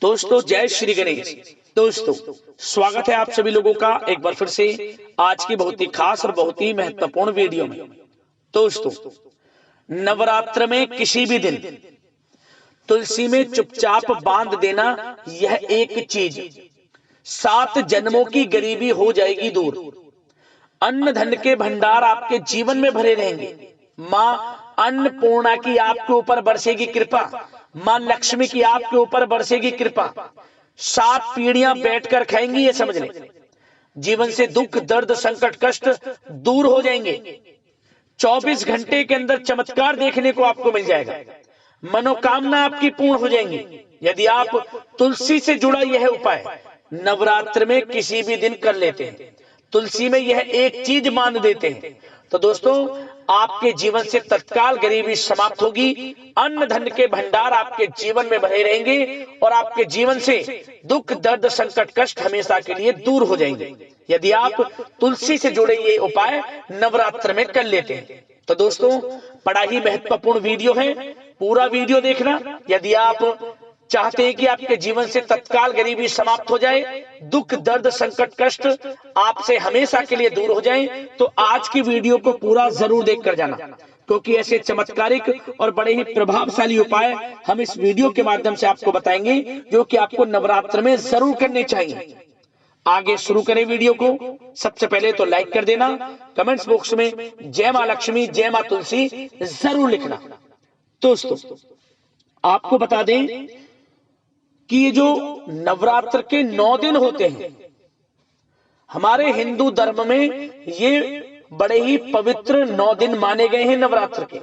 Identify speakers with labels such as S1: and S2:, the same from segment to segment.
S1: दोस्तों जय श्री गणेश। दोस्तों स्वागत है आप सभी लोगों का एक बार फिर से आज की बहुत ही खास और बहुत ही महत्वपूर्ण वीडियो में। दोस्तों नवरात्र में किसी भी दिन तुलसी में चुपचाप बांध देना, यह एक चीज 7 जन्मों की गरीबी हो जाएगी दूर। अन्न धन के भंडार आपके जीवन में भरे रहेंगे। मां अन्नपूर्णा की आपके ऊपर बरसेगी कृपा। मां लक्ष्मी की आपके ऊपर बरसेगी कृपा। 7 पीढ़ियां बैठकर खाएंगी, ये समझ लें। जीवन से दुख दर्द संकट कष्ट दूर हो जाएंगे। 24 घंटे के अंदर चमत्कार देखने को आपको मिल जाएगा। मनोकामना आपकी पूर्ण हो जाएंगी यदि आप तुलसी से जुड़ा यह उपाय नवरात्र में किसी भी दिन कर लेते हैं। तुलसी में यह एक चीज मान देते हैं तो दोस्तों आपके जीवन से तत्काल गरीबी समाप्त होगी। अन्न धन के भंडार आपके जीवन में भरे रहेंगे और आपके जीवन से दुख दर्द संकट कष्ट हमेशा के लिए दूर हो जाएंगे यदि आप तुलसी से जुड़े ये उपाय नवरात्र में कर लेते हैं। तो दोस्तों बड़ा ही महत्वपूर्ण वीडियो है, पूरा वीडियो देखना। यदि आप चाहते हैं कि आपके जीवन से तत्काल गरीबी समाप्त हो जाए, दुख दर्द संकट कष्ट आपसे हमेशा के लिए दूर हो जाए, तो आज की वीडियो को पूरा जरूर देखकर जाना, क्योंकि ऐसे चमत्कारिक और बड़े ही प्रभावशाली उपाय हम इस वीडियो के माध्यम से आपको बताएंगे जो कि आपको नवरात्र में जरूर करने चाहिए। आगे शुरू करें वीडियो को। सबसे पहले तो लाइक कर देना, कमेंट्स बॉक्स में जय मां लक्ष्मी जय मां तुलसी जरूर लिखना। दोस्तों आपको बता दें कि ये जो नवरात्र के 9 दिन होते हैं हमारे हिंदू धर्म में, ये बड़े ही पवित्र 9 दिन माने गए हैं। नवरात्र के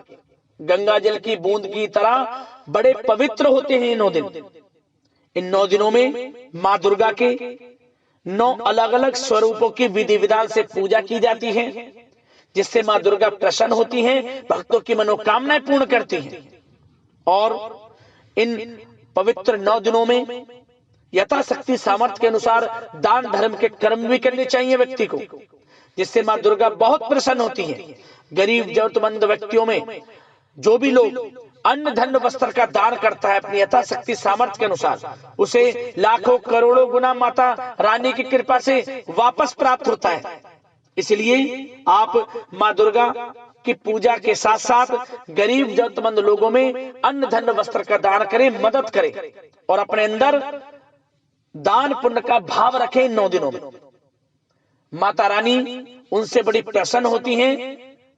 S1: गंगा जल की बूंद की तरह बड़े पवित्र होते हैं 9 दिन। इन 9 दिनों में मां दुर्गा के 9 अलग अलग स्वरूपों की विधि विधान से पूजा की जाती है, जिससे मां दुर्गा प्रसन्न होती हैं, भक्तों की मनोकामनाएं पूर्ण करती हैं। और इन पवित्र 9 दिनों में यथाशक्ति सामर्थ्य के अनुसार दान धर्म के कर्म भी करने चाहिए व्यक्ति को, जिससे मां दुर्गा बहुत प्रसन्न होती है। गरीब जरूरतमंद व्यक्तियों में जो भी लोग अन्न धन वस्त्र का दान करता है अपनी यथाशक्ति सामर्थ्य के अनुसार, उसे लाखों करोड़ों गुना माता रानी की कृपा से वापस प्राप्त होता है। इसलिए आप मां दुर्गा की पूजा के साथ साथ गरीब जरूरतमंद लोगों में अन्न धन वस्त्र का दान करें, मदद करें और अपने अंदर दान पुण्य का भाव रखें। इन 9 दिनों में माता रानी उनसे बड़ी प्रसन्न होती हैं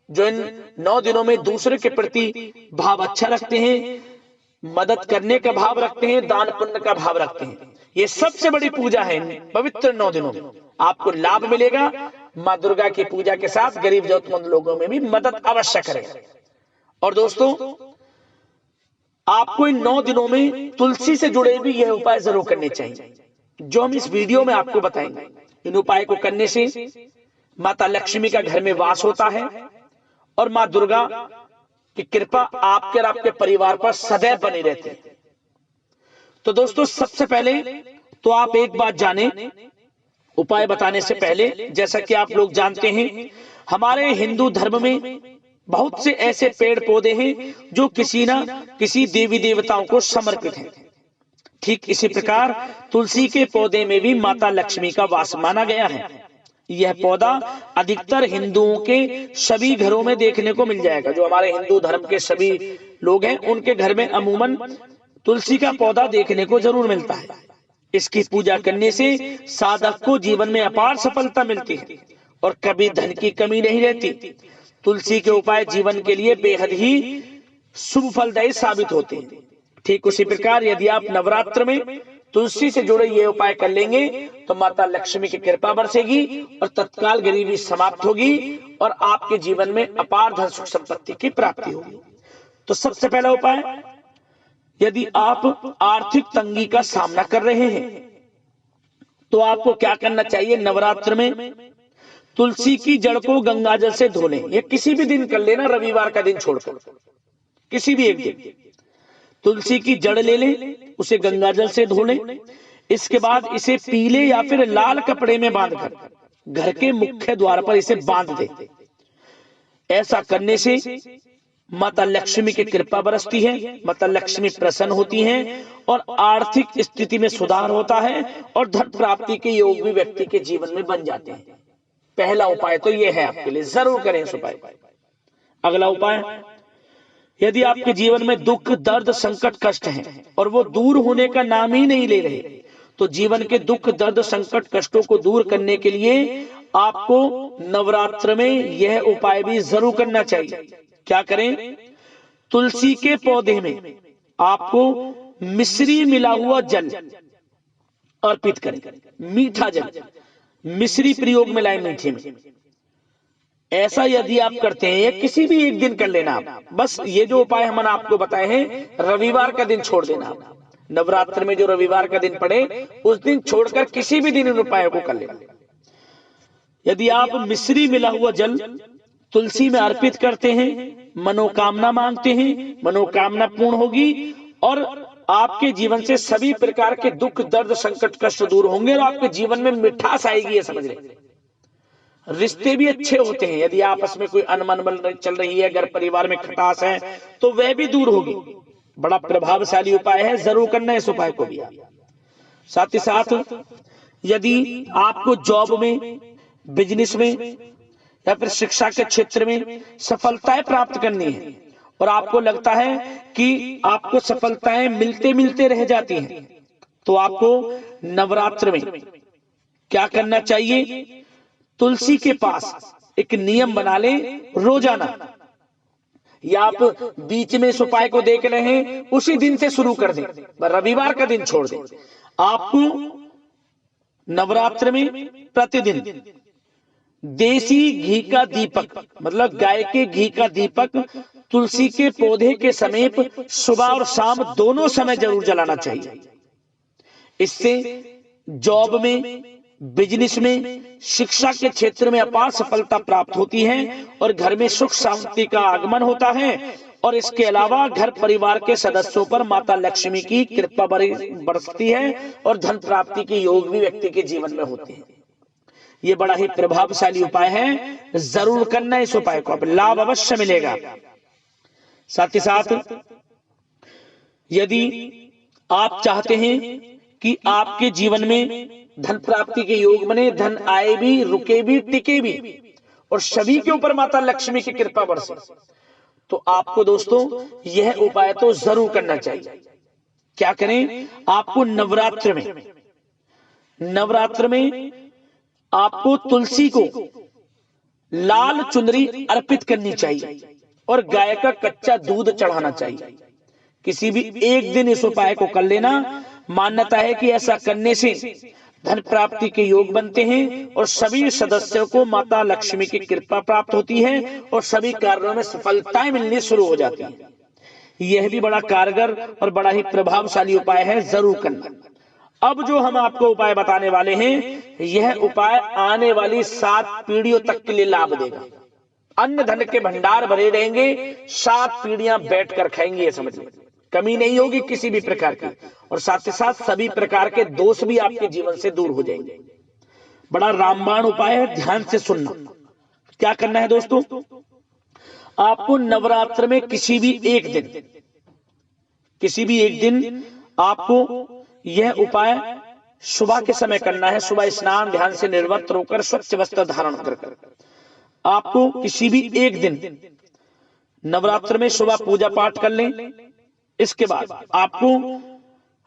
S1: जो इन 9 दिनों में दूसरे के प्रति भाव अच्छा रखते हैं, मदद करने का भाव रखते हैं, दान पुण्य का भाव रखते हैं। ये सबसे बड़ी पूजा है पवित्र 9 दिनों में। आपको लाभ मिलेगा। मां दुर्गा की पूजा के साथ गरीब जरूरतमंद लोगों में भी मदद अवश्य करें। और दोस्तों आपको इन 9 दिनों में तुलसी से जुड़े भी यह उपाय जरूर करने चाहिए जो हम इस वीडियो में आपको बताएंगे। इन उपाय को करने से माता लक्ष्मी का घर में वास होता है और मां दुर्गा की कृपा आपके और आपके परिवार पर सदैव बनी रहती है। तो दोस्तों सबसे पहले तो आप एक बात जानें, उपाय बताने से पहले, जैसा कि आप लोग जानते हैं हमारे हिंदू धर्म में बहुत से ऐसे पेड़ पौधे हैं जो किसी ना किसी देवी देवताओं को समर्पित हैं। ठीक इसी प्रकार तुलसी के पौधे में भी माता लक्ष्मी का वास माना गया है। यह पौधा अधिकतर हिंदुओं के सभी घरों में देखने को मिल जाएगा। जो हमारे हिंदू धर्म के सभी लोग हैं उनके घर में अमूमन तुलसी का पौधा देखने को जरूर मिलता है। इसकी पूजा करने से साधक को जीवन में अपार सफलता मिलती है और कभी धन की कमी नहीं रहती। तुलसी के उपाय जीवन के लिए बेहद ही शुभ फलदायी साबित होते हैं। ठीक उसी प्रकार यदि आप नवरात्र में तुलसी से जुड़े ये उपाय कर लेंगे तो माता लक्ष्मी की कृपा बरसेगी और तत्काल गरीबी समाप्त होगी और आपके जीवन में अपार धन सुख संपत्ति की प्राप्ति होगी। तो सबसे पहला उपाय, यदि आप आर्थिक तंगी का सामना कर रहे हैं तो आपको क्या करना चाहिए। नवरात्र में तुलसी की जड़ को गंगाजल से धो लें। यह किसी भी दिन कर लेना, रविवार का दिन छोड़कर किसी भी एक दिन। तुलसी की जड़ ले लें, उसे गंगाजल से धो लें। इसके बाद इसे पीले या फिर लाल कपड़े में बांधकर घर के मुख्य द्वार पर इसे बांध दें। ऐसा करने से माता लक्ष्मी की कृपा बरसती है, माता लक्ष्मी प्रसन्न होती हैं और आर्थिक स्थिति में सुधार होता है और धन प्राप्ति के योग भी व्यक्ति के जीवन में बन जाते हैं। पहला उपाय तो यह है, आपके लिए जरूर करें इस उपाय। अगला उपाय, यदि आपके जीवन में दुख, दर्द, संकट, कष्ट हैं और वो दूर होने का नाम ही नहीं ले रहे, तो जीवन के दुख, दर्द, संकट, कष्टों को दूर करने के लिए आपको नवरात्र में यह उपाय भी जरूर करना चाहिए। क्या करें? तुलसी के पौधे में आपको मिश्री मिला हुआ जल अर्पित करें। मीठा जल, मिश्री प्रयोग में लाए मीठे में। ऐसा यदि आप करते हैं, किसी भी एक दिन कर लेना आप, बस ये जो उपाय हमने आपको बताए हैं, रविवार का दिन छोड़ देना आप। नवरात्र में जो रविवार का दिन पड़े उस दिन छोड़कर किसी भी दिन इन उपायों को कर लेना। यदि आप मिश्री मिला हुआ जल तुलसी में अर्पित करते हैं, मनोकामना मांगते हैं, मनोकामना पूर्ण होगी और आपके जीवन से सभी प्रकार के दुख, दर्द, संकट, कष्ट दूर होंगे और आपके जीवन में मिठास आएगी, ये समझ लें। रिश्ते भी अच्छे होते हैं। यदि आपस में कोई अनबन चल रही है, घर परिवार में खटास है, तो वह भी दूर होगी। बड़ा प्रभावशाली उपाय है, जरूर करना है इस उपाय को भी। साथ ही साथ यदि आपको जॉब में, बिजनेस में या फिर शिक्षा के क्षेत्र में सफलताएं प्राप्त करनी है और आपको लगता है कि आपको सफलताएं मिलते मिलते रह जाती हैं, तो आपको नवरात्र में क्या करना चाहिए? तुलसी के पास एक नियम बना लें रोजाना, या आप बीच में इस उपाय को देख रहे हैं उसी दिन से शुरू कर दें, रविवार का दिन छोड़ दें। आपको नवरात्र में प्रतिदिन देसी घी का दीपक, मतलब गाय के घी का दीपक तुलसी के पौधे के समीप सुबह और शाम दोनों समय जरूर जलाना चाहिए। इससे जॉब में, बिजनेस में, शिक्षा के क्षेत्र में अपार सफलता प्राप्त होती है और घर में सुख शांति का आगमन होता है। और इसके अलावा घर परिवार के सदस्यों पर माता लक्ष्मी की कृपा बरसती है और धन प्राप्ति के योग भी व्यक्ति के जीवन में होते हैं। ये बड़ा ही प्रभावशाली उपाय है, जरूर करना इस उपाय को, अब लाभ अवश्य मिलेगा। साथ ही साथ यदि आप चाहते हैं कि आपके जीवन में धन प्राप्ति के योग बने, धन आए भी, रुके भी, टिके भी और सभी के ऊपर माता लक्ष्मी की कृपा बरसे, तो आपको दोस्तों यह उपाय तो जरूर करना चाहिए। क्या करें? आपको नवरात्र में आपको तुलसी को लाल चुनरी अर्पित करनी चाहिए और गाय का कच्चा दूध चढ़ाना चाहिए। किसी भी एक दिन इस उपाय को कर लेना। मान्यता है कि ऐसा करने से धन प्राप्ति के योग बनते हैं और सभी सदस्यों को माता लक्ष्मी की कृपा प्राप्त होती है और सभी कार्यों में सफलताएं मिलनी शुरू हो जाती हैं। यह भी बड़ा कारगर और बड़ा ही प्रभावशाली उपाय है, जरूर करना। अब जो हम आपको उपाय बताने वाले हैं, यह उपाय आने वाली 7 पीढ़ियों तक के लिए लाभ देगा। अन्न धन के भंडार भरे रहेंगे, 7 पीढ़ियां बैठकर खाएंगे, ये समझ लीजिए। कमी नहीं होगी किसी भी प्रकार की, और साथ ही साथ सभी प्रकार के दोष भी आपके जीवन से दूर हो जाएंगे। बड़ा रामबाण उपाय है, ध्यान से सुनना। क्या करना है दोस्तों? आपको नवरात्र में किसी भी एक दिन आपको यह उपाय सुबह के समय करना है। सुबह स्नान ध्यान से निर्वस्त्र होकर स्वच्छ वस्त्र धारण कर आपको किसी भी एक दिन नवरात्र में सुबह पूजा पाठ कर लें। इसके बाद आपको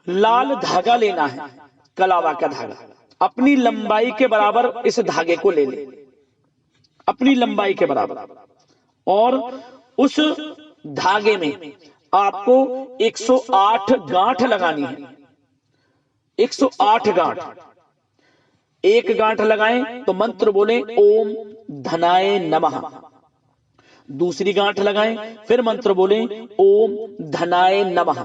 S1: लाल धागा लेना है, कलावा का धागा। अपनी लंबाई के बराबर इस धागे को ले लें, अपनी लंबाई के बराबर, और उस धागे में आपको 108 गांठ लगानी है। 108 गांठ। एक गांठ लगाएं तो मंत्र बोलें ओम धनाय नमः। दूसरी गांठ लगाएं, फिर मंत्र बोलें ओम धनाय नमः।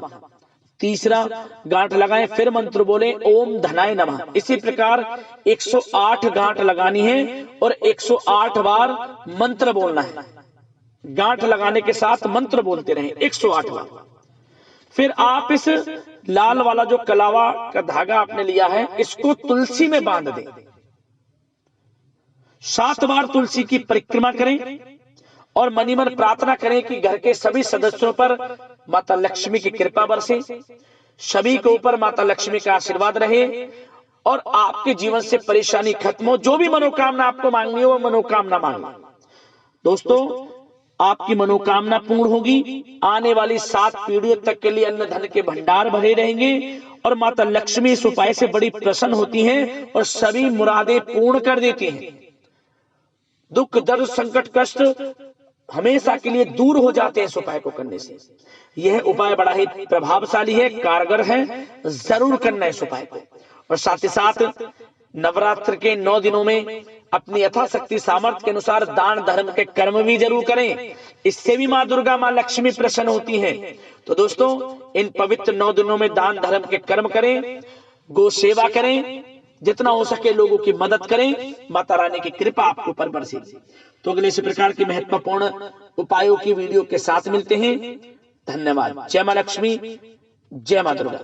S1: तीसरा गांठ लगाएं, फिर मंत्र बोलें ओम धनाय नमः। इसी प्रकार 108 गांठ लगानी है और 108 बार मंत्र बोलना है। गांठ लगाने के साथ मंत्र बोलते रहें 108 बार। फिर आप इस लाल वाला जो कलावा का धागा आपने लिया है, इसको तुलसी में बांध दें। 7 बार तुलसी की परिक्रमा करें और मनी मन प्रार्थना करें कि घर के सभी सदस्यों पर माता लक्ष्मी की कृपा बरसे, सभी के ऊपर माता लक्ष्मी का आशीर्वाद रहे और आपके जीवन से परेशानी खत्म हो। जो भी मनोकामना आपको मांगनी हो वो मनोकामना मांगे। दोस्तों, आपकी मनोकामना पूर्ण होगी। आने वाली 7 पीढ़ियों तक के लिए अन्न धन के भंडार भरे रहेंगे और माता लक्ष्मी इस उपाय से बड़ी प्रसन्न होती हैं और सभी मुरादें पूर्ण कर देती हैं। दुख दर्द संकट कष्ट हमेशा के लिए दूर हो जाते हैं इस उपाय को करने से। यह उपाय बड़ा ही प्रभावशाली है, कारगर है, जरूर करना है इस उपाय को। और साथ ही साथ नवरात्र के 9 दिनों में अपनी यथाशक्ति सामर्थ्य के अनुसार दान धर्म के कर्म भी जरूर करें। इससे भी माँ दुर्गा माँ लक्ष्मी प्रसन्न होती हैं। तो दोस्तों, इन पवित्र 9 दिनों में दान धर्म के कर्म करें, गो सेवा करें, जितना हो सके लोगों की मदद करें। माता रानी की कृपा आपके ऊपर बरसेगी। तो अगले इसी प्रकार की महत्वपूर्ण उपायों की वीडियो के साथ मिलते हैं। धन्यवाद। जय मां लक्ष्मी, जय मां दुर्गा।